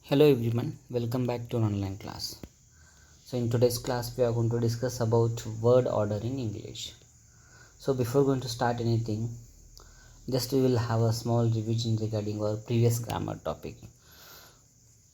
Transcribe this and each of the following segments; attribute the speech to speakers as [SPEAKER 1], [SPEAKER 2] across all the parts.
[SPEAKER 1] Hello everyone, welcome back to an online class. So in today's class we are going to discuss about word order in English. So before going to start anything, just we will have a small revision regarding our previous grammar topic.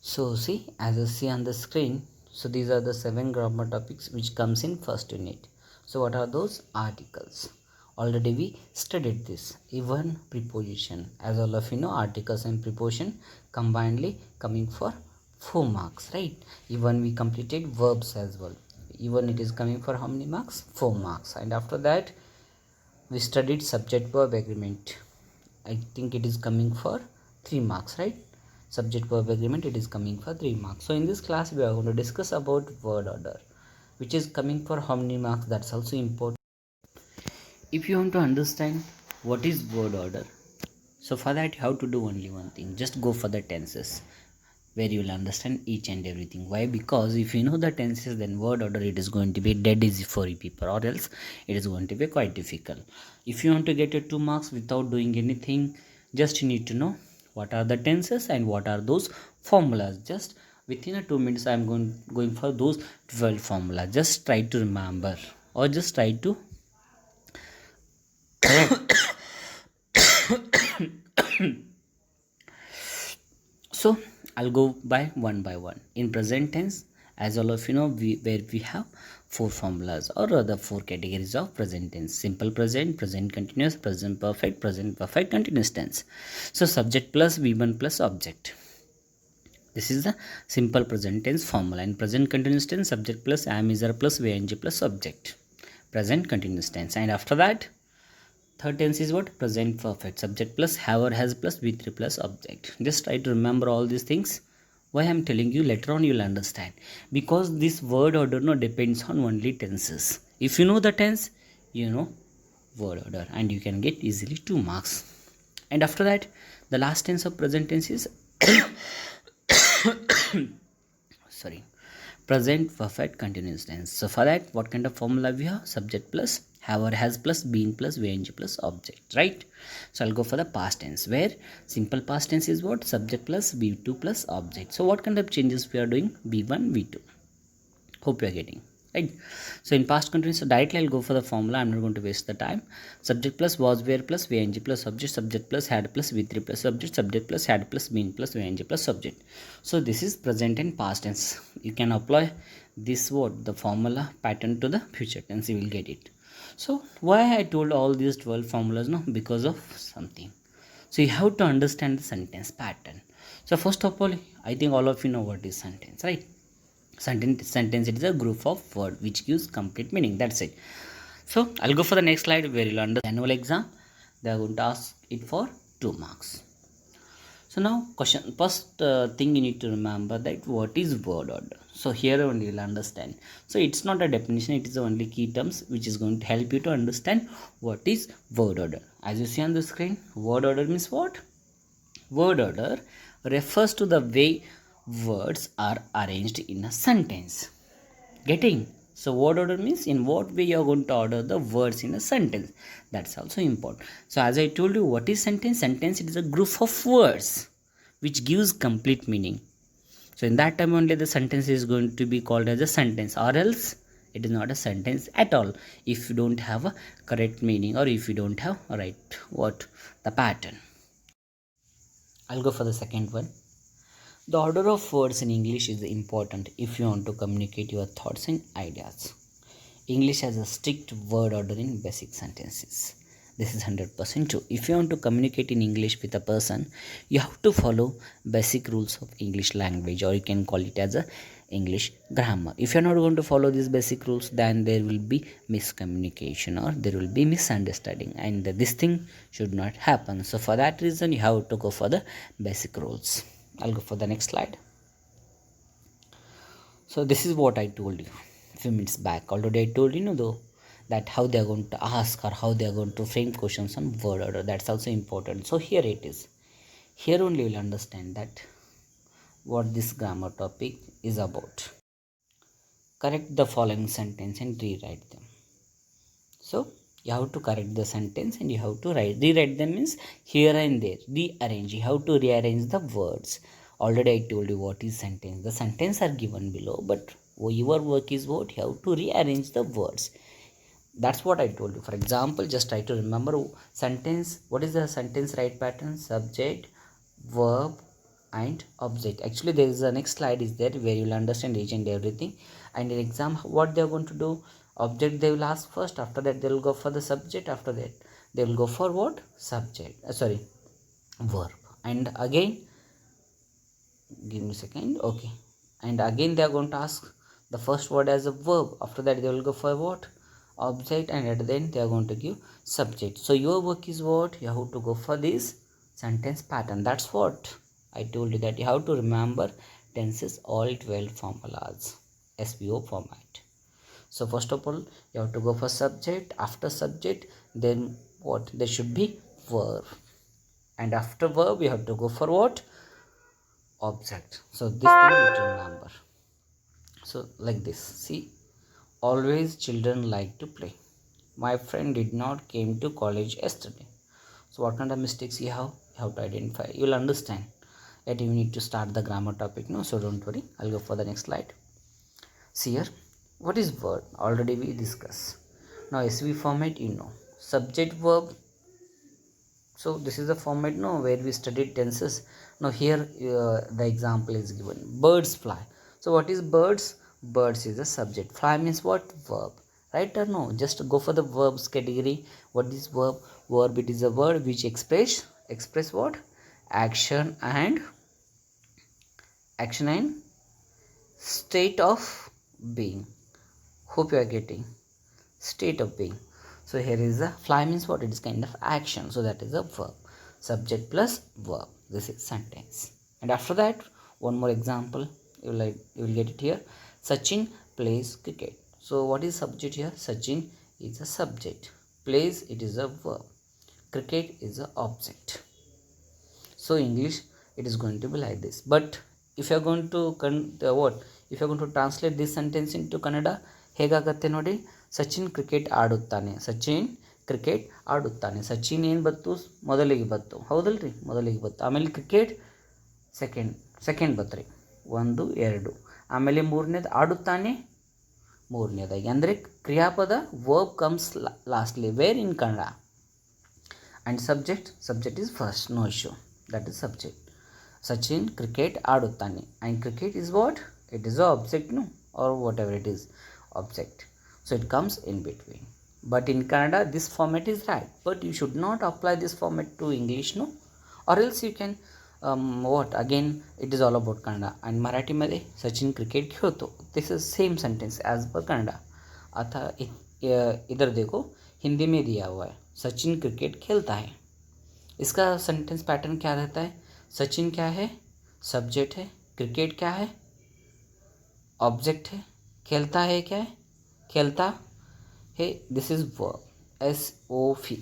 [SPEAKER 1] So see, as you see on the screen, so these are the 7 grammar topics which comes in first unit. So what are those? Articles. Already we studied this. Even preposition. As all of you know, articles and preposition combinedly coming for 4 marks, right? Even we completed verbs as well. Even it is coming for how many marks? 4 marks. And after that we studied subject verb agreement. I think it is coming for 3 marks, right? Subject verb agreement, it is coming for 3 marks. So in this class we are going to discuss about word order, which is coming for how many marks. That's also important. If you want to understand what is word order, so for that you have to do only one thing. Just go for the tenses, where you will understand each and everything. Why? Because if you know the tenses, then word order it is going to be dead easy for you people, or else it is going to be quite difficult. If you want to get a 2 marks without doing anything, just you need to know what are the tenses and what are those formulas. Just within a 2 minutes I am going for those 12 formulas. Just try to remember, or just try to so I'll go by one. In present tense, as all of you know, where we have 4 formulas, or rather 4 categories of present tense: simple present, present continuous, present perfect continuous tense. So subject plus v1 plus object. This is the simple present tense formula. In present continuous tense, subject plus am, is, are plus ving plus object. Present continuous tense. And after that, third tense is what? Present perfect. Subject plus have or has plus v3 plus object. Just try to remember all these things. Why I'm telling you, later on you'll understand. Because this word order no depends on only tenses. If you know the tense, you know word order, and you can get easily 2 marks. And after that, the last tense of present tense is sorry, present perfect continuous tense. So for that, what kind of formula we have? Subject plus have or has plus been plus ving plus object, right? So I'll go for the past tense, where simple past tense is what? Subject plus v2 plus object. So what kind of changes we are doing? v1 v2. Hope you are getting, right? So in past continuous, so directly I'll go for the formula. I'm not going to waste the time. Subject plus was, where plus ving plus subject. Subject plus had plus v3 plus subject. Subject plus had plus been plus ving plus subject. So this is present and past tense. You can apply this word, the formula pattern, to the future tense. You will get it. So why I told all these 12 formulas? No, because of something. So you have to understand the sentence pattern. So first of all, I think all of you know what is sentence, right? Sentence, it is a group of word which gives complete meaning. That's it. So I'll go for the next slide, where you'll understand annual exam. They are going to ask it for 2 marks. So now question, first thing you need to remember, that what is word order. So here only you'll understand. So it's not a definition, it is only key terms which is going to help you to understand what is word order. As you see on the screen, word order means what? Word order refers to the way words are arranged in a sentence. Getting? So word order means in what way you are going to order the words in a sentence. That's also important. So as I told you, what is sentence? Sentence, it is a group of words which gives complete meaning. So in that time only the sentence is going to be called as a sentence, or else it is not a sentence at all, if you don't have a correct meaning, or if you don't have a right what? The pattern. I'll go for the second one. The order of words in English is important if you want to communicate your thoughts and ideas. English has a strict word order in basic sentences. This is 100% true. If you want to communicate in English with a person, you have to follow basic rules of English language, or you can call it as a English grammar. If you're not going to follow these basic rules, then there will be miscommunication, or there will be misunderstanding, and this thing should not happen. So for that reason, you have to go for the basic rules. I'll go for the next slide. So this is what I told you a few minutes back. Already I told you, though, that how they are going to ask, or how they are going to frame questions on word order. That's also important. So here it is. Here only you will understand that what this grammar topic is about. Correct the following sentence and rewrite them. So you have to correct the sentence and you have to rewrite them, means here and there, rearrange. You have to rearrange the words. Already I told you what is sentence. The sentence are given below, but your work is what? You have to rearrange the words. That's what I told you. For example, just try to remember sentence. What is the sentence right pattern? Subject, verb, and object. Actually, there is a next slide is there where you'll understand each and everything. And in exam, what they are going to do? Object they will ask first. After that, they will go for the subject. After that, they will go for what? Subject. Sorry, verb. And again, give me a second. Okay. And again, they are going to ask the first word as a verb. After that, they will go for what? Object, and at the end they are going to give subject. So your work is what? You have to go for this sentence pattern. That's what I told you, that you have to remember tenses all 12 formulas, SVO format. So first of all, you have to go for subject. After subject, then what? There should be verb, and after verb you have to go for what? Object. So this thing you need to remember. So like this, see, always children like to play. My friend did not came to college yesterday. So what kind of mistakes you have to identify. You'll understand that you need to start the grammar topic. No, so don't worry. I'll go for the next slide. See here, what is word? Already we discuss. Now SV format, you know, subject verb. So this is the format, no, where we studied tenses. Now here the example is given. Birds fly. So what is birds? Birds is the subject. Fly means what? Verb. Right or no? Just go for the verbs category. What is verb? Verb, it is a word which express what? Action and state of being. Hope you are getting. State of being. So here is a fly means what? It is kind of action. So that is a verb. Subject plus verb. This is sentence. And after that, one more example. You will get it here. Sachin plays cricket. So what is subject here? Sachin is a subject. Plays, it is a verb. Cricket is a object. So English, it is going to be like this. But if you are going to if you are going to translate this sentence into Kannada, ಹೇಗಾಗತ್ತೆ ನೋಡಿ. Sachin cricket ಆಡುತ್ತಾನೆ. Sachin cricket ಆಡುತ್ತಾನೆ. Sachin ಏನು ಬತ್ತು? ಮೊದಲಿಗೆ ಬತ್ತು, ಹೌದಲ್ರಿ? ಮೊದಲಿಗೆ ಬತ್ತು. ಆಮೇಲೆ cricket second ಬತ್ತು ರೀ, 1 2. ಆಮೇಲೆ ಮೂರನೇದು ಆಡುತ್ತಾನೆ, ಮೂರನೇದಾಗಿ. ಅಂದರೆ ಕ್ರಿಯಾಪದ verb comes lastly, where in Kannada. And subject is first, no issue. That is subject. Sachin cricket ಆಡುತ್ತಾನೆ. And cricket is what? It is a object, no? Or whatever it is, object. So it comes in between. But in Kannada, this format is right. But you should not apply this format to English, no? Or else you can, again, it is all about Kannada. And Marathi मध्ये Sachin cricket खेळतो. This is same sentence as per Kannada. आता इधर देखो, हिंदी में दिया हुआ है Sachin cricket खेलता है. इसका सेंटेंस पैटर्न क्या रहता है? सचिन क्या है? सब्जेक्ट है. क्रिकेट क्या है? ऑब्जेक्ट है. खेलता है क्या है? खेलता है. This is verb, SOV.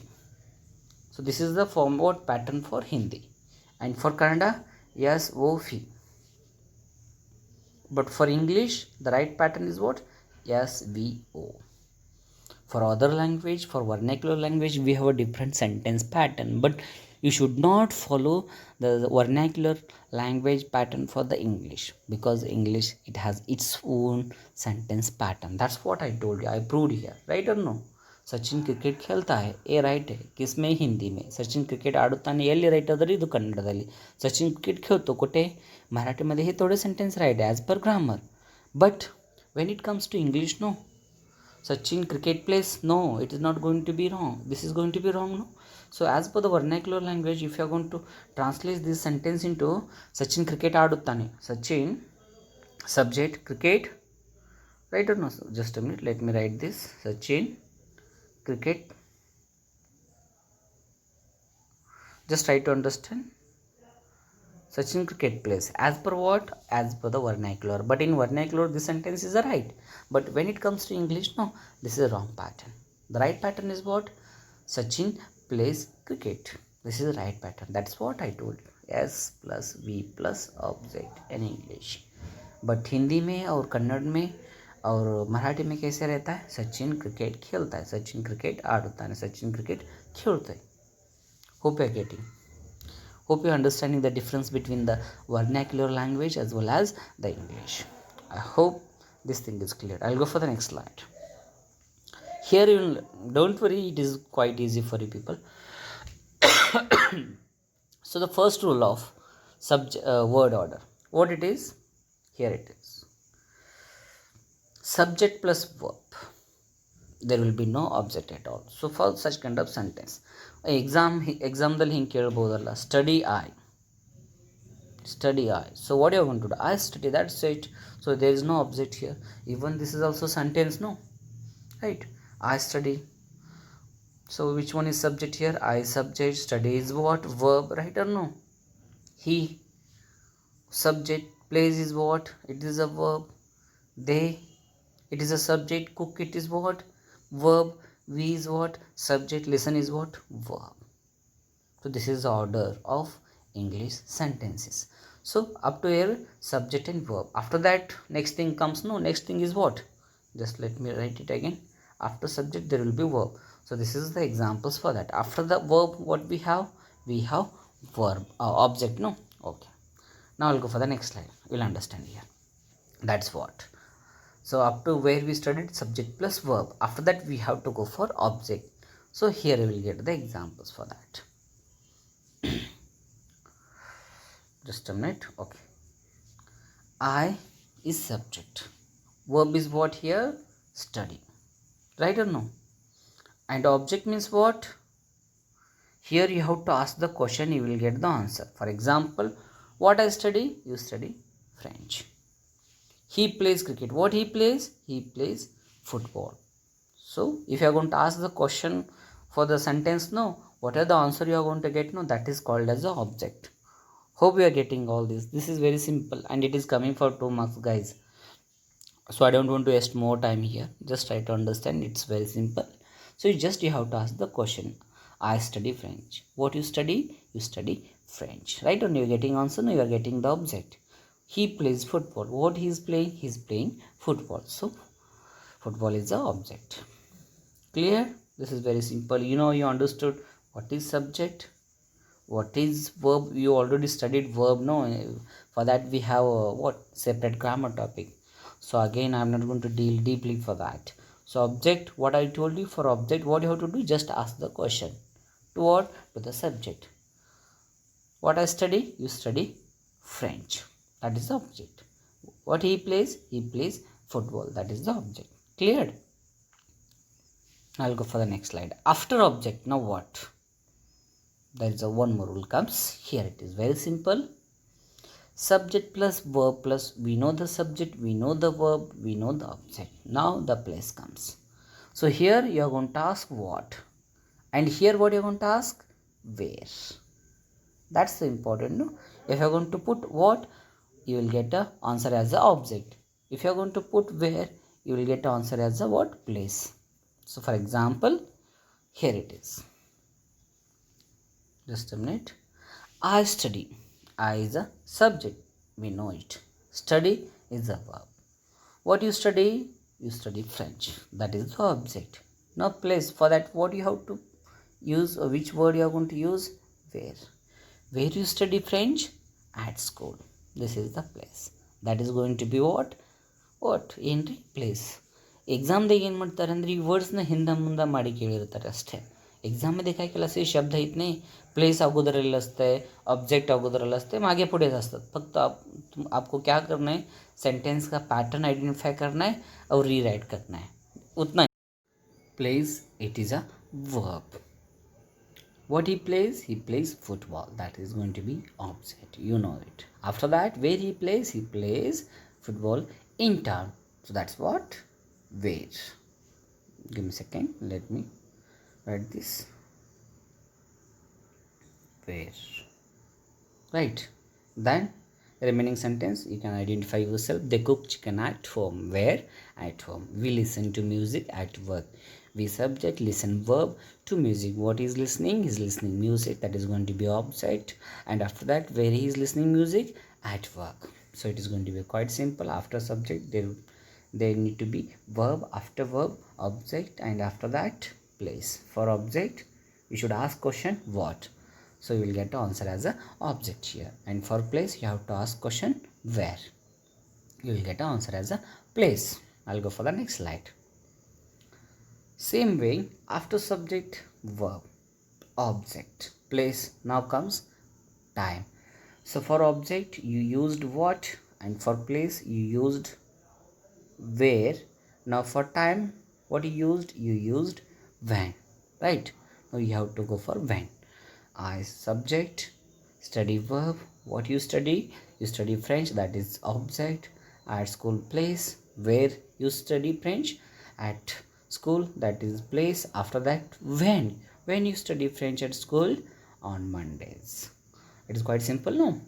[SPEAKER 1] So this is the form word pattern for Hindi. And for Kannada, SOV. But for English the right pattern is what? SVO. For other language, for vernacular language, we have a different sentence pattern, but you should not follow the vernacular language pattern for the English, because English, it has its own sentence pattern. That's what I told you, I proved here, right or no? Sachin cricket खेलता है, ए right है. किसमें? हिंदी में. Sachin cricket ಆಡುತ್ತಾನೆ ಎಲ್ಲಿ right ಅದರಿ? ಇದು ಕನ್ನಡದಲ್ಲಿ. Sachin cricket खेळतो कुठे? मराठीमध्ये. हे थोडे sentence right as per grammar. But when it comes to English, no. Sachin cricket plays, no, it is not going to be wrong. This is going to be wrong, no. So as per the vernacular language, if you are going to translate this sentence into Sachin cricket ಆಡುತ್ತಾನೆ, Sachin subject, cricket, right or no? Just a minute, let me write this. Sachin cricket. Just try to understand. Sachin cricket plays. As per what? As per the vernacular. But in vernacular, this sentence is right. But when it comes to English, no, this is a wrong pattern. The right pattern is what? Sachin plays cricket. This is the right pattern. That's what I told you. S plus V plus object in English. But Hindi में और कन्नड़ में और मराठी में कैसे रहता है? Sachin cricket खेलता है, सचिन क्रिकेट आड़ता है, सचिन क्रिकेट खेलता है. Hope you are getting. Hope you're understanding the difference between the vernacular language as well as the English. I hope this thing is clear. I'll go for the next slide. Here you will, don't worry, it is quite easy for you people. So the first rule of word order, what it is? Here it is. Subject plus verb. There will be no object at all. So for such kind of sentence, example ಹಿಂಗೆ ಕೇಳ್ಬೋದಲ್ಲ, study I. So what are you going to do? I study, that's it. So there is no object here. Even this is also sentence, no? Right? I study. So which one is subject here? I subject. Study is what? Verb, right or no? He subject. Plays is what? It is a verb. They, it is a subject. Cook, it is what? Verb. We is what? Subject. Listen is what? Verb. So this is the order of English sentences. So up to here, subject and verb. After that, next thing comes. No, next thing is what? Just let me write it again. After subject, there will be verb. So this is the examples for that. After the verb, what we have? We have verb, object. No, okay. Now I'll go for the next slide. You'll understand here. That's what. So up to where we studied subject plus verb. After that, we have to go for object. So here we will get the examples for that. Just a minute. Okay. I is subject. Verb is what here? Study. Right or no? And object means what? Here you have to ask the question, you will get the answer. For example, what I study? You study French. He plays cricket. What he plays? He plays football. So if you are going to ask the question for the sentence, no, what are the answer you are going to get? No, that is called as the object. Hope you are getting all this. This is very simple and it is coming for 2 marks, guys. So I don't want to waste more time here. Just try to understand. It's very simple. So you have to ask the question. I study French. What you study? You study French. Right? And you're getting answer. No, you are getting the object. He plays football. What he is playing? He is playing football. So football is the object. Clear? This is very simple. You know, you understood what is subject, what is verb. You already studied verb. No, for that we have what? Separate grammar topic. So again, I'm not going to deal deeply for that. So object, what I told you, for object, what you have to do? Just ask the question. To what? To the subject. What I study? You study French. That is the object. What he plays? He plays football. That is the object. Cleared? I'll go for the next slide. After object, now what? There is a one more rule comes. Here it is very simple. Subject plus verb plus, we know the subject, we know the verb, we know the object. Now the place comes. So here you are going to ask what, and here what you are going to ask? Where. That's the important, no? If you are going to put what, you will get a answer as the object. If you are going to put where, you will get an answer as the what? Place. So for example, here it is. Just a minute. I study. I is a subject. We know it. Study is a verb. What you study? You study French. That is the object. Now place. For that, what you have to use, or which word you are going to use? Where. Where you study French? At school. This is the place. That is going to be what? What? Entry place. ಎಕ್ಸಾಮ್ದಾಗ ಏನು ಮಾಡ್ತಾರೆ ಅಂದರೆ ಈ ವರ್ಡ್ಸ್ನ ಹಿಂದೆ ಮುಂದೆ ಮಾಡಿ ಕೇಳಿರ್ತಾರೆ ಅಷ್ಟೇ. Exam मध्ये काय केलं असते? शब्द येत नाही, प्लेस अगोदरला असते, ऑब्जेक्ट अगोदरला असते, मागे पुढेच असतात. फक्त आपको क्या करना है? सेंटेंस का पैटर्न आइडेंटिफाई करना है और रीराइट करना है, उतना. Place, it is a verb. What he plays football. That is going to be object. You know it. After that, where he plays football in town. So that's what? Where. Give me a second. Let me write this. Where. Right. Then remaining sentence, you can identify yourself. They cook chicken at home. Where? At home. We listen to music at work. We subject, listen verb to music. What is listening? He's listening music. That is going to be object. And after that, where he is listening music? At work. So it is going to be quite simple. After subject, there need to be verb. After verb, object. And after that, place. For object, we should ask question what. So you will get the answer as a object here. And for place, you have to ask question where. You will get the answer as a place. I'll go for the next slide. Same way, after subject, verb, object, place, now comes time. So for object, you used what, and for place, you used where. Now for time, what you used when, right? Now you have to go for when. I subject, study verb, what you study French, that is object. At school, place, where you study French, at school, that is place. After that, when you study French at school, on Mondays. It is quite simple, no?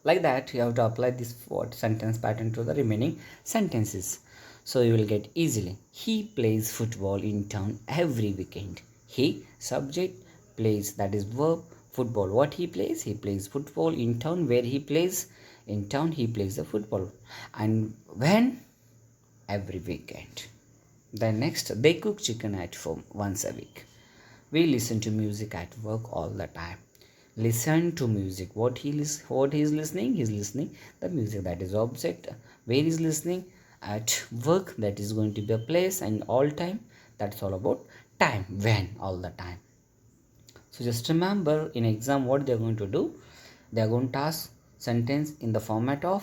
[SPEAKER 1] Like that, you have to apply this what sentence pattern to the remaining sentences. So you will get easily. He plays football in town every weekend. He subject, plays, that is verb, football. What he plays football in town. Where he plays, in town he plays the football. And when, every weekend. Then next, they cook chicken at home once a week. We listen to music at work all the time. Listen to music. What he is listening? He is listening the music, that is object. Where is listening? At work, that is going to be a place. And all time, that's all about time. When, all the time. So just remember, in exam what they are going to do, they are going to ask sentence in the format of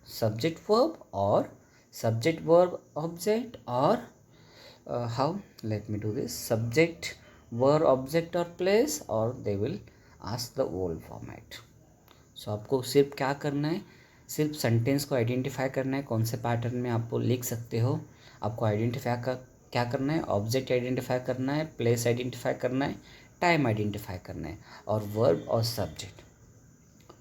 [SPEAKER 1] subject verb or subject verb object, or how, let me do this, subject verb object or place, or they will ask the whole format. सो आपको सिर्फ क्या करना है, सिर्फ sentence को identify करना है कौन से पैटर्न में आपको लिख सकते हो. आपको आइडेंटिफाई क्या करना है, ऑब्जेक्ट आइडेंटिफाई करना है, प्लेस आइडेंटिफाई करना है, टाइम आइडेंटिफाई करना है, और वर्ब और सब्जेक्ट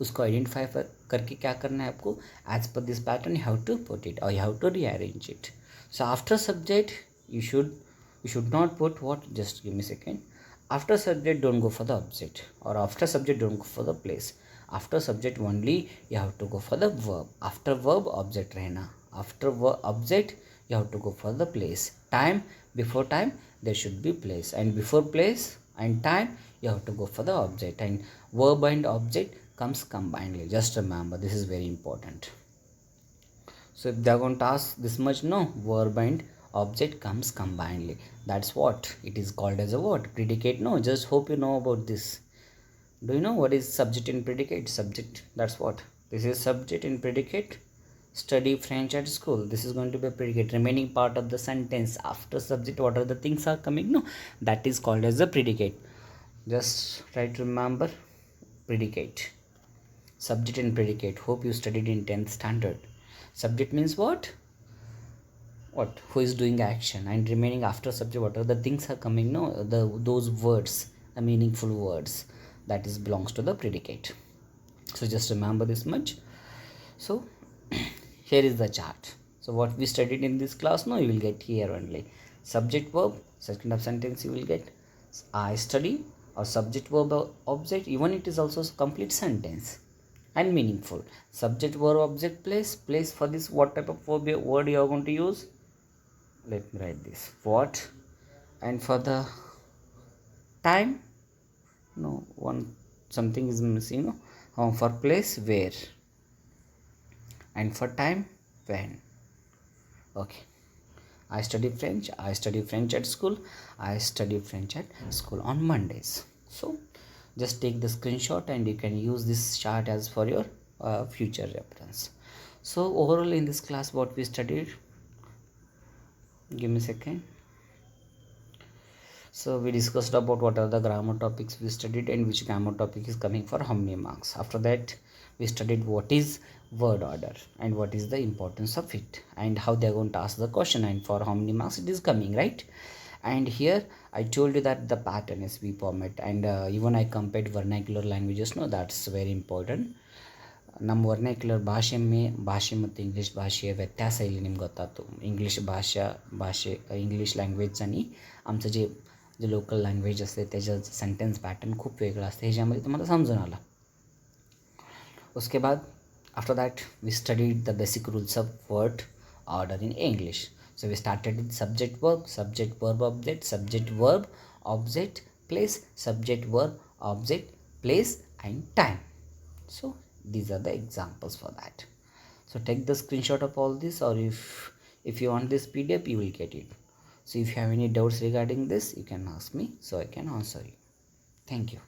[SPEAKER 1] उसको आइडेंटिफाई करके क्या करना है आपको, as per this pattern you have to put it और you have to rearrange it. So after subject you should not put what, just give me a second. After subject, don't go for the object, or after subject, don't go for the place. After subject only you have to go for the verb. After verb, object rehna. After object, you have to go for the place. Time, before time there should be place, and before place and time you have to go for the object, and verb and object comes combinedly. Just remember, this is very important. So if they are going to ask this much, no, verb and object comes combinedly. That's what it is called as a what, predicate. No, just hope you know about this. Do you know what is subject and predicate? Subject, that's what this is, subject and predicate. Study French at school, this is going to be a predicate. Remaining part of the sentence after subject, what are the things are coming, no, that is called as a predicate. Just try to remember predicate, subject and predicate. Hope you studied in 10th standard. Subject means what, who is doing action, and remaining after subject, what are the things are coming, no, those words, the meaningful words, that is belongs to the predicate. So just remember this much. So here is the chart. So what we studied in this class, no, you will get here only subject verb, second of sentence you will get I study, or subject verb object, even it is also complete sentence and meaningful. Subject verb object place for this, what type of word you are going to use, let me write this, what. And for the time, no, one something is missing, no, for place, where. And for time, when. Okay, I study French at school. I study French at school on Mondays. So just take the screenshot and you can use this chart as for your future reference. So overall in this class what we studied, give me a second. So we discussed about what are the grammar topics we studied and which grammar topic is coming for how many marks. After that we studied what is word order and what is the importance of it, and how they are going to ask the question and for how many marks it is coming, right? And here I told you that the pattern is V format, and even I compared vernacular languages, no, that's very important. ನಮ್ಮ vernacular ಭಾಷೆ ಮತ್ತು English ಭಾषेಯ व्यत्यास ಇಲ್ಲಿ ನಿಮ್ಗೆ ಗೊತ್ತಾಯ್ತು. English language आणि आमचं जे local language असते त्याचं सेंटेन्स पॅटर्न खूप वेगळं असतं, ह्याच्यामध्ये तुम्हाला समजून आलं. उसके बाद after that we studied the basic rules of word order in English. So we started with subject verb object, subject verb object, place, subject verb object, place and time. So these are the examples for that. So take the screenshot of all this, or if you want this PDF, you will get it. So if you have any doubts regarding this, you can ask me so I can answer you. Thank you.